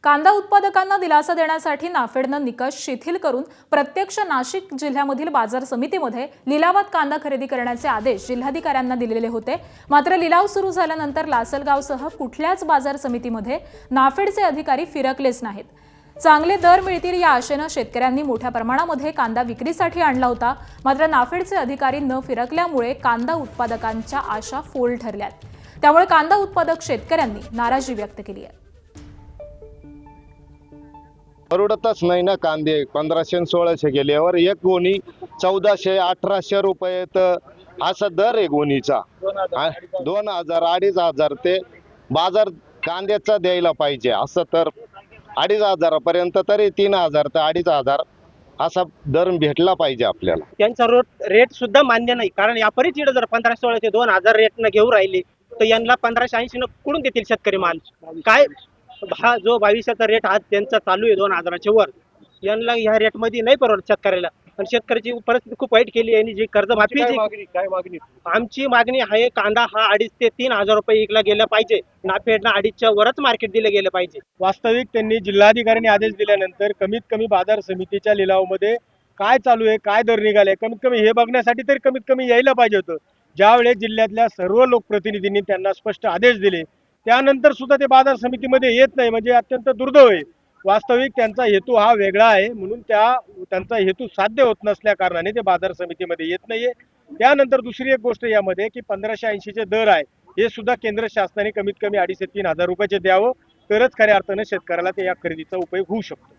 कांदा उत्पादकांना दिलासा देण्यासाठी नाफेडनं निकष शिथिल करून प्रत्यक्ष नाशिक जिल्ह्यामधील बाजार समितीमध्ये लिलावात कांदा खरेदी करण्याचे आदेश जिल्हाधिकाऱ्यांना दिलेले होते। मात्र लिलाव सुरू झाल्यानंतर लासलगावसह कुठल्याच बाजार समितीमध्ये नाफेडचे अधिकारी फिरकलेच नाहीत। चांगले दर मिळतील या आशेने शेतकऱ्यांनी मोठ्या प्रमाणामध्ये कांदा विक्रीसाठी आणला होता। मात्र नाफेडचे अधिकारी न फिरकल्यामुळे कांदा उत्पादकांच्या आशा फोल ठरल्यात। त्यामुळे कांदा उत्पादक शेतकऱ्यांनी नाराजी व्यक्त केली आहे। परवडतच नाही ना कांदे 1500-1600 गेल्यावर एक गोणी 1400-1800 रुपये तर असा दर आहे गोणीचा। 2000-2500 ते बाजार कांद्याचा द्यायला पाहिजे असं तर 2500 पर्यंत तरी 3000 ते 2500 असा दर भेटला पाहिजे आपल्याला। त्यांचा रेट सुद्धा मान्य नाही, कारण या परिचित जर 1500 ते 2000 रेटनं घेऊन राहिले तर यांना 1580 न कुठून देतील शेतकरी माल? काय हा जो 2200चा रेट आज त्यांचा चालू आहे 2000च्या वर, यांना ह्या रेट मध्ये नाही परवडत शेतकऱ्याला। आणि शेतकऱ्याची परिस्थिती खूप वाईट केली आहे। जी कर्जमाफी आमची मागणी आहे, कांदा हा 2500 ते 3000 रुपये विकला गेला पाहिजे। नाफेडनं 2.5च्या वरच मार्केट दिले गेले पाहिजे। वास्तविक त्यांनी जिल्हाधिकाऱ्यांनी आदेश दिल्यानंतर कमीत कमी बाजार समितीच्या लिलावामध्ये काय चालू आहे, काय दर निघाले, कमीत कमी हे बघण्यासाठी तरी कमीत कमी यायला पाहिजे होतं। ज्यावेळेस जिल्ह्यातल्या सर्व लोकप्रतिनिधींनी त्यांना स्पष्ट आदेश दिले त्यानंतर सुद्धा ते बाजार समितीमध्ये येत नाही म्हणजे अत्यंत दुर्दैव आहे। वास्तविक त्यांचा हेतू हा वेगळा आहे, म्हणून त्यांचा हेतू साध्य होत नसल्या कारणाने ते बाजार समितीमध्ये येत नाहीये। त्यानंतर दुसरी एक गोष्ट यामध्ये की 1580चे दर आहे हे सुद्धा केंद्र शासनाने कमीत कमी 2.5 ते 3000 रुपयाचे द्यावं, तरच खऱ्या अर्थाने शेतकऱ्याला ते या खरेदीचा उपयोग होऊ शकतो।